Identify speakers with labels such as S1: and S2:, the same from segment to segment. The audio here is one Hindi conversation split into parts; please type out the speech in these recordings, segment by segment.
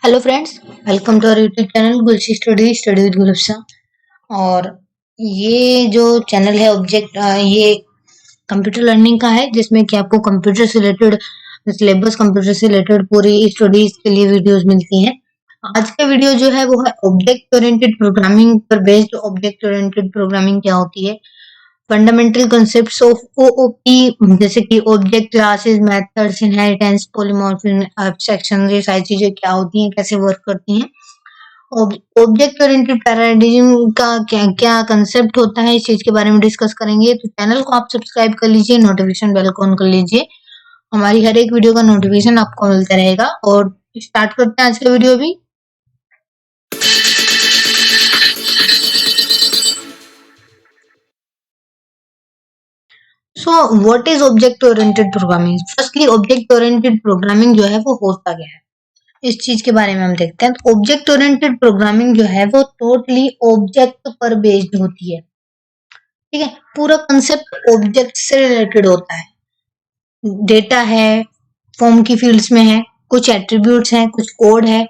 S1: Hello friends, welcome to our YouTube channel Gulshi study with Gulfsa. और ये जो चैनल है ऑब्जेक्ट ये कंप्यूटर लर्निंग का है, जिसमें कि आपको कंप्यूटर से रिलेटेड सिलेबस, कंप्यूटर से रिलेटेड पूरी स्टडीज के लिए वीडियोस मिलती हैं। आज का वीडियो जो है वो है ऑब्जेक्ट ओरिएंटेड प्रोग्रामिंग पर बेस्ड। ऑब्जेक्ट ओरिएंटेड प्रोग्रामिंग क्या होती है, फंडामेंटल कॉन्सेप्ट्स ऑफ ओओपी, जैसे कि object classes, methods, inheritance, polymorphism, abstraction, ये सारी चीजें क्या होती हैं, कैसे वर्क करती हैं। ऑब्जेक्ट ओरिएंटेड पैराडिज्म का क्या क्या कंसेप्ट होता है, इस चीज के बारे में डिस्कस करेंगे। तो चैनल को आप सब्सक्राइब कर लीजिए, नोटिफिकेशन बेल को ऑन कर लीजिए, हमारी हर एक वीडियो का नोटिफिकेशन आपको मिलता रहेगा। और स्टार्ट करते हैं आज का वीडियो भी। So what is object oriented programming? Firstly object oriented programming जो है वो होता क्या है, इस चीज के बारे में हम देखते हैं। तो ऑब्जेक्ट ओरिएंटेड प्रोग्रामिंग जो है वो टोटली ऑब्जेक्ट पर बेस्ड होती है। ठीक है, पूरा कंसेप्ट ऑब्जेक्ट से रिलेटेड होता है। डेटा है, फॉर्म की फील्ड्स में है, कुछ एट्रीब्यूट्स हैं, कुछ कोड है,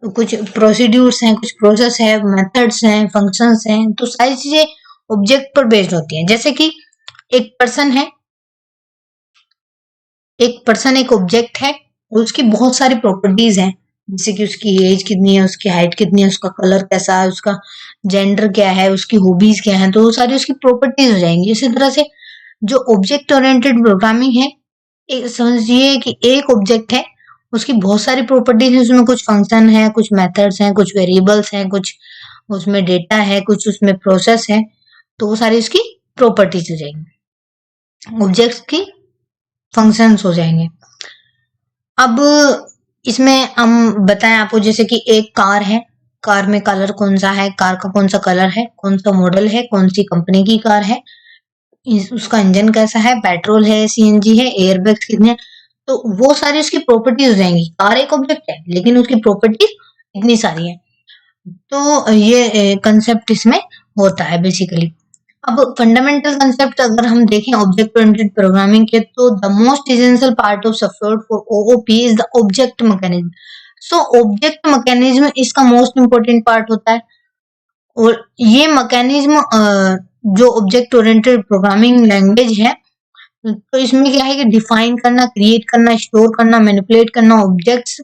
S1: कुछ प्रोसीड्यूर्स हैं, कुछ प्रोसेस है, मेथड्स हैं, फंक्शंस हैं। तो सारी चीजें ऑब्जेक्ट पर बेस्ड होती हैं। जैसे कि एक पर्सन है, एक ऑब्जेक्ट है, और उसकी बहुत सारी प्रॉपर्टीज हैं। जैसे कि उसकी एज कितनी है, उसकी हाइट कितनी है, उसका कलर कैसा है, उसका जेंडर क्या है, उसकी हॉबीज क्या है, तो वो सारी उसकी प्रॉपर्टीज हो जाएंगी। इसी तरह से जो ऑब्जेक्ट ओरिएंटेड प्रोग्रामिंग है, समझिए कि एक ऑब्जेक्ट है, उसकी बहुत सारी प्रॉपर्टीज हैं, उसमें कुछ फंक्शन है, कुछ मेथड्स हैं, कुछ वेरिएबल्स हैं, कुछ उसमें डेटा है, कुछ उसमें प्रोसेस है। तो वो सारी उसकी प्रॉपर्टीज हो जाएंगी, ऑब्जेक्ट्स की फंक्शंस हो जाएंगे। अब इसमें हम बताएं आपको, जैसे कि एक कार है, कार में कलर कौन सा है, कार का कौन सा कलर है, कौन सा मॉडल है, कौन सी कंपनी की कार है, उसका इंजन कैसा है, पेट्रोल है, सीएनजी है, एयरबैग्स कितने हैं। तो वो सारी उसकी प्रॉपर्टीज हो जाएंगी। कार एक ऑब्जेक्ट है लेकिन उसकी प्रॉपर्टीज इतनी सारी है। तो ये कंसेप्ट इसमें होता है बेसिकली। अब फंडामेंटल कंसेप्ट अगर हम देखें ऑब्जेक्ट ओरिएंटेड प्रोग्रामिंग के, तो the most essential part of software for OOP is the object mechanism. So object mechanism इसका मोस्ट इंपोर्टेंट पार्ट होता है। और ये मैकेनिज्म जो ऑब्जेक्ट ओरिएंटेड प्रोग्रामिंग लैंग्वेज है, तो इसमें क्या है कि डिफाइन करना, क्रिएट करना, स्टोर करना, मैनिपुलेट करना objects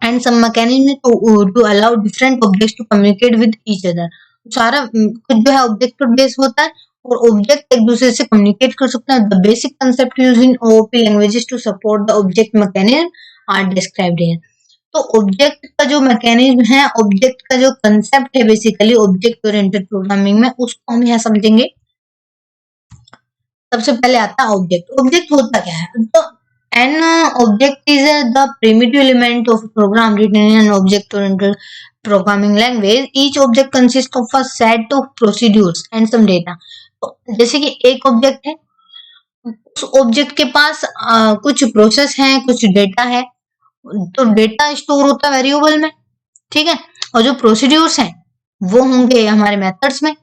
S1: and some mechanism to allow different objects to communicate with each other. सारा कुछ जो है ऑब्जेक्ट पर बेस होता है, और ऑब्जेक्ट एक दूसरे से कम्युनिकेट कर सकते हैं। The basic concept used in OOP languages to support the object mechanism are described here. तो ऑब्जेक्ट का जो मैकेनिज्म है, ऑब्जेक्ट का जो कंसेप्ट है बेसिकली ऑब्जेक्ट ओरिएंटेड प्रोग्रामिंग में, उसको हम यहाँ समझेंगे। सबसे पहले आता है ऑब्जेक्ट। ऑब्जेक्ट होता क्या है? तो an object is the primitive element of program written in an object oriented programming language. Each object consist of a set of procedures and some data. तो जैसे कि एक ऑब्जेक्ट है, उस ऑब्जेक्ट के पास कुछ प्रोसेस है, कुछ डेटा है। तो डेटा स्टोर होता है वेरिएबल में, ठीक है, और जो प्रोसीड्यूर्स हैं वो होंगे हमारे मेथड्स में।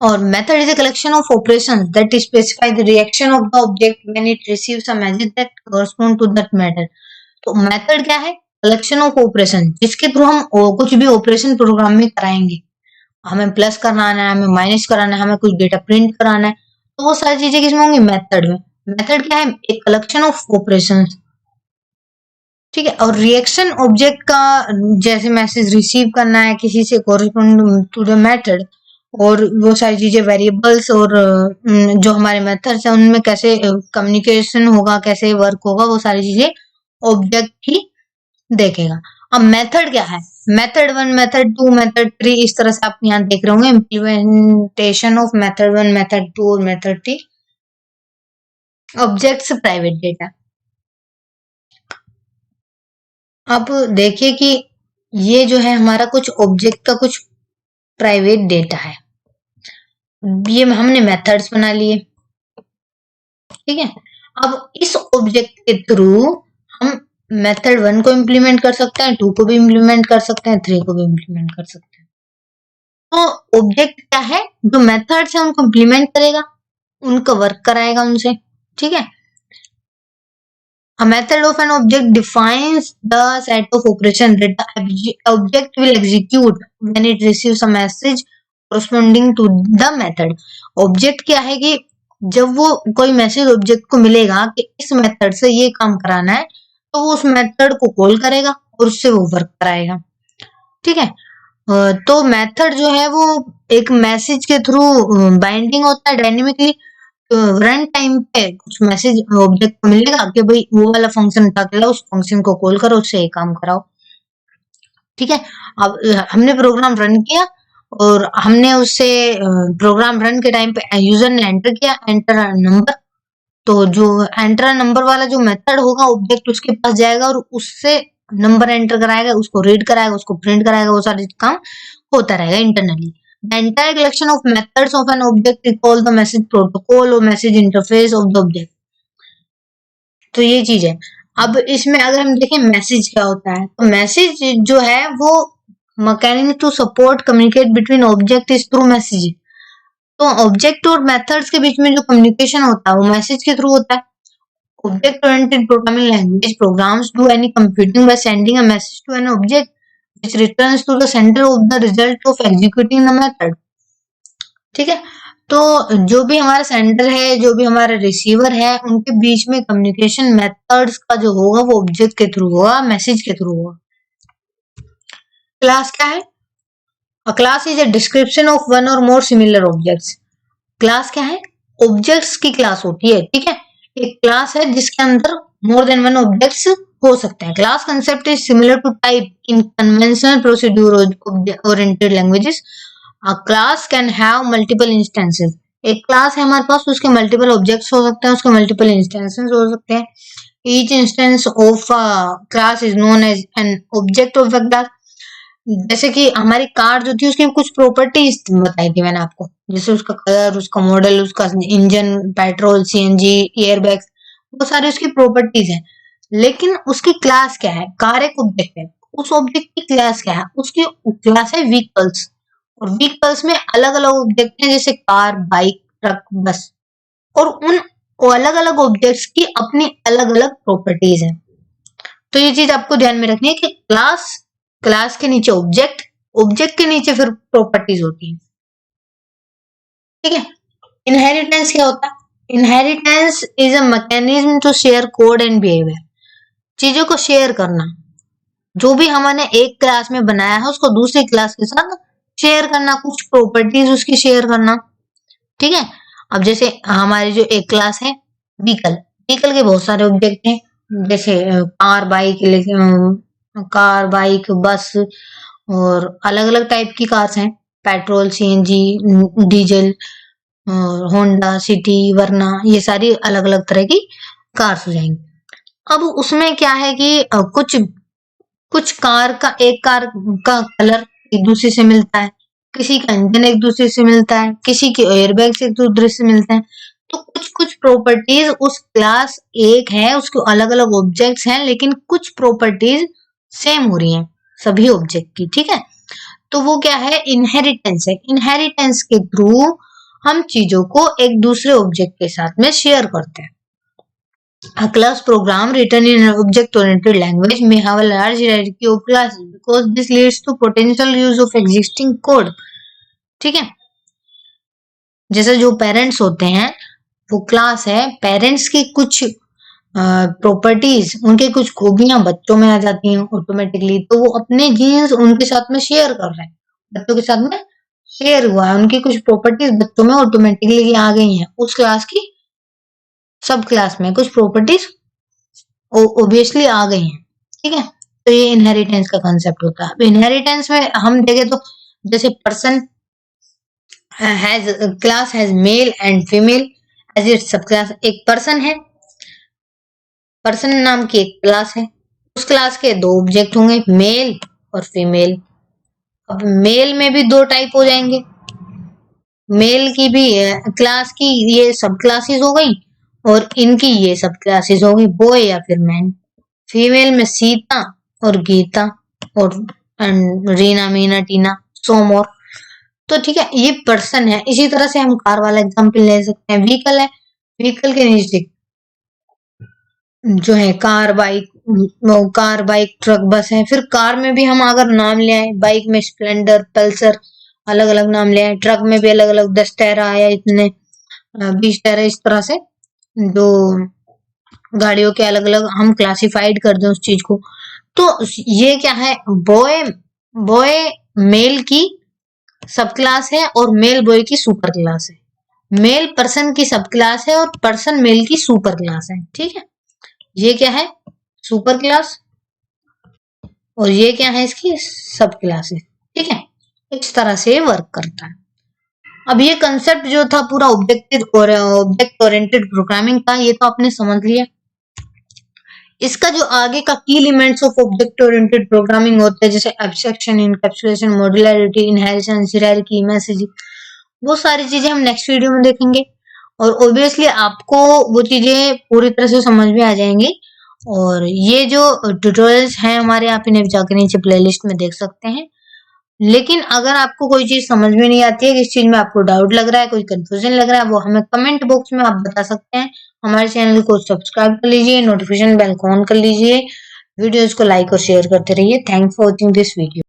S1: और method is a collection of operations that specify the reaction of the object when it receives a message that correspond to that method। तो method क्या है? कलेक्शन ऑफ ऑपरेशन, जिसके थ्रू हम कुछ भी ऑपरेशन प्रोग्राम में कराएंगे। हमें प्लस कराना है, हमें माइनस कराना है, हमें कुछ डेटा प्रिंट कराना है, तो वो सारी चीजें किसमें होंगी? मेथड में। मेथड क्या है? एक कलेक्शन ऑफ ऑपरेशन, ठीक है। और रिएक्शन ऑब्जेक्ट का, जैसे मैसेज रिसीव करना है किसी से, कोरिस्पोंड टू द मेथड। और वो सारी चीजें वेरिएबल्स और जो हमारे मेथड्स हैं उनमें कैसे कम्युनिकेशन होगा, कैसे वर्क होगा, वो सारी चीजें ऑब्जेक्ट ही देखेगा। अब मेथड क्या है? मेथड 1, मेथड 2, मेथड 3, इस तरह से आप यहाँ देख रहे होंगे इम्प्लीमेंटेशन ऑफ मेथड 1, मेथड 2 और मेथड 3। Objects private data. अब देखिए कि ये जो है हमारा कुछ ऑब्जेक्ट का कुछ प्राइवेट डेटा है। ये हमने मेथड्स बना लिए, ठीक है। अब इस ऑब्जेक्ट के थ्रू हम मेथड 1 को इम्प्लीमेंट कर सकते हैं, 2 को भी इम्प्लीमेंट कर सकते हैं, 3 को भी इम्प्लीमेंट कर सकते हैं। तो ऑब्जेक्ट क्या है? जो मेथड्स है उनको इम्प्लीमेंट करेगा, उनका वर्क कराएगा उनसे, ठीक है। A method of an object defines the set of operation that the object will execute when it receives a message corresponding to the method. Object क्या है कि जब वो कोई मैसेज ऑब्जेक्ट को मिलेगा कि इस मेथड से ये काम कराना है, तो वो उस मेथड को कॉल करेगा और उससे वो वर्क कराएगा। ठीक है। तो मेथड जो है वो एक मैसेज के थ्रू बाइंडिंग होता है डायनेमिकली। रन टाइम पे कुछ मैसेज ऑब्जेक्ट को मिलेगा कि भाई वो वाला फंक्शन उठा के लाओ, उस फंक्शन को कॉल करो, उससे ये काम कराओ। ठीक है। अब हमने प्रोग्राम रन किया और हमने उससे प्रोग्राम रन के टाइम पे यूजर ने एंटर किया, एंटर नंबर। तो जो एंटर नंबर वाला जो मेथड होगा ऑब्जेक्ट उसके पास जाएगा और उससे नंबर एंटर कराएगा, उसको रीड कराएगा, उसको प्रिंट कराएगा, वो सारे काम होता रहेगा internally. The entire collection of methods of an object is called the message protocol or message interface of the object. तो ये चीज है। अब इसमें अगर हम देखें मैसेज क्या होता है, तो मैसेज जो है वो mechanism to support communicate between object is through message. तो ऑब्जेक्ट और मेथड्स के बीच में जो कम्युनिकेशन होता है वो मैसेज के थ्रू होता है। Object oriented programming language programs do any computing by sending a message to an object which returns to the center of the result of executing the method. ठीक है। तो जो भी हमारा सेंडर है, जो भी हमारा रिसीवर है, उनके बीच में कम्युनिकेशन मेथड्स का जो होगा वो ऑब्जेक्ट के थ्रू होगा, मैसेज के थ्रू होगा। क्लास क्या है? A class is a description of one or more similar objects. Class क्या है? ऑब्जेक्ट्स की क्लास होती है। ठीक है। एक क्लास है जिसके अंदर मोर देन वन ऑब्जेक्ट्स हो सकते हैं। Class concept is similar to type in conventional procedure oriented languages. A class can have multiple instances. एक क्लास है हमारे पास, उसके मल्टीपल ऑब्जेक्ट्स हो सकते हैं, उसके मल्टीपल इंस्टेंसेस हो सकते हैं। Each instance of a class is known as an object of a class. जैसे कि हमारी कार जो थी उसकी कुछ प्रॉपर्टीज बताई थी मैंने आपको, जैसे उसका कलर, उसका मॉडल, उसका इंजन, पेट्रोल, सीएनजी, एयरबैग्स, वो सारी उसकी प्रॉपर्टीज हैं। लेकिन उसकी क्लास क्या है? कार एक ऑब्जेक्ट है, उस ऑब्जेक्ट की क्लास क्या है? उसकी क्लास है व्हीकल्स। और व्हीकल्स में अलग अलग ऑब्जेक्ट हैं, जैसे कार, बाइक, ट्रक, बस। और उन अलग अलग ऑब्जेक्ट्स की अपनी अलग अलग प्रॉपर्टीज हैं। तो ये चीज आपको ध्यान में रखनी है कि क्लास, क्लास के नीचे ऑब्जेक्ट, ऑब्जेक्ट के नीचे फिर प्रॉपर्टीज होती है। ठीक है। इनहेरिटेंस क्या होता है? Inheritance is a mechanism to share code and behaviour. चीजों को शेयर करना, जो भी हमने एक क्लास में बनाया है उसको दूसरी क्लास के साथ शेयर करना, कुछ प्रॉपर्टीज उसकी शेयर करना। ठीक है। अब जैसे हमारी जो एक क्लास है व्हीकल, व्हीकल के बहुत सारे ऑब्जेक्ट हैं, जैसे कार, बाइक, कार, बाइक, बस, और अलग अलग टाइप की कार्स हैं, पेट्रोल, सीएनजी, डीजल, और होंडा, सिटी, वरना, ये सारी अलग अलग तरह की कार्स हो जाएंगी। अब उसमें क्या है कि कुछ कुछ कार का, एक कार का कलर एक दूसरे से मिलता है, किसी का इंजन एक दूसरे से मिलता है, किसी के एयरबैग से एक दूसरे से मिलते हैं। तो कुछ कुछ प्रॉपर्टीज उस क्लास एक है, उसके अलग अलग ऑब्जेक्ट्स हैं, लेकिन कुछ प्रॉपर्टीज सेम हो रही हैं सभी ऑब्जेक्ट की। ठीक है। तो वो क्या है? इनहेरिटेंस है। इनहेरिटेंस के थ्रू हम चीजों को एक दूसरे ऑब्जेक्ट के साथ में शेयर करते हैं। A class program written in an object-oriented language may have a large hierarchy of classes because this leads to potential use of existing code. ठीक है। जैसे जो पेरेंट्स होते हैं वो क्लास है, पेरेंट्स की कुछ प्रॉपर्टीज, उनके कुछ खूबियां बच्चों में आ जाती हैं ऑटोमेटिकली, तो वो अपने जीन्स उनके साथ में शेयर कर रहे हैं, बच्चों के साथ में शेयर हुआ है, उनकी कुछ प्रॉपर्टीज बच्चों में ऑटोमेटिकली आ गई हैं। उस क्लास की सब क्लास में कुछ प्रॉपर्टीज ओबियसली आ गई हैं। ठीक है। तो ये इनहेरिटेंस का कंसेप्ट होता है। अब इनहेरिटेंस में हम देखें तो जैसे person has, class has male and female as its sub class. एक पर्सन है, पर्सन नाम की एक क्लास है, उस क्लास के दो ऑब्जेक्ट होंगे, मेल और फीमेल। अब मेल में भी दो टाइप हो जाएंगे, मेल की भी क्लास की ये सब क्लासेस हो गई और इनकी ये सब क्लासेस हो गई, बॉय या फिर मैन। फीमेल में सीता और गीता और रीना, मीना, टीना, सोमोर। तो ठीक है, ये पर्सन है। इसी तरह से हम कार वाला एग्जांपल ले सकते हैं। व्हीकल है, व्हीकल के नीचे जो है कार बाइक ट्रक बस है। फिर कार में भी हम अगर नाम ले आए, बाइक में स्प्लेंडर पल्सर अलग अलग नाम ले आए, ट्रक में भी अलग अलग 10 टायर आया, इतने 20 टायर, इस तरह से जो गाड़ियों के अलग अलग हम क्लासिफाइड कर दें उस चीज को। तो ये क्या है, बॉय बॉय मेल की सब क्लास है और मेल बॉय की सुपर क्लास है। मेल पर्सन की सब क्लास है और पर्सन मेल की सुपर क्लास है। ठीक है, ये क्या है, सुपर क्लास, और ये क्या है, इसकी सब क्लासेस। ठीक है, इस तरह से वर्क करता है। अब ये कंसेप्ट जो था पूरा ऑब्जेक्ट ओरिएंटेड प्रोग्रामिंग का, ये तो आपने समझ लिया। इसका जो आगे का की elements of object oriented programming होते हैं, जैसे abstraction, encapsulation, modularity, inheritance, hierarchy, messaging, वो सारी चीजें हम नेक्स्ट वीडियो में देखेंगे। और ऑब्वियसली आपको वो चीजें पूरी तरह से समझ में आ जाएंगी। और ये जो ट्यूटोरियल्स हैं हमारे, आप इन्हें जाकर नीचे प्लेलिस्ट में देख सकते हैं। लेकिन अगर आपको कोई चीज समझ में नहीं आती है, किस चीज में आपको डाउट लग रहा है, कोई कंफ्यूजन लग रहा है, वो हमें कमेंट बॉक्स में आप बता सकते हैं। हमारे चैनल को सब्सक्राइब कर लीजिए, नोटिफिकेशन बेल को ऑन कर लीजिए, वीडियोस को लाइक और शेयर करते रहिए। Thanks for watching this video.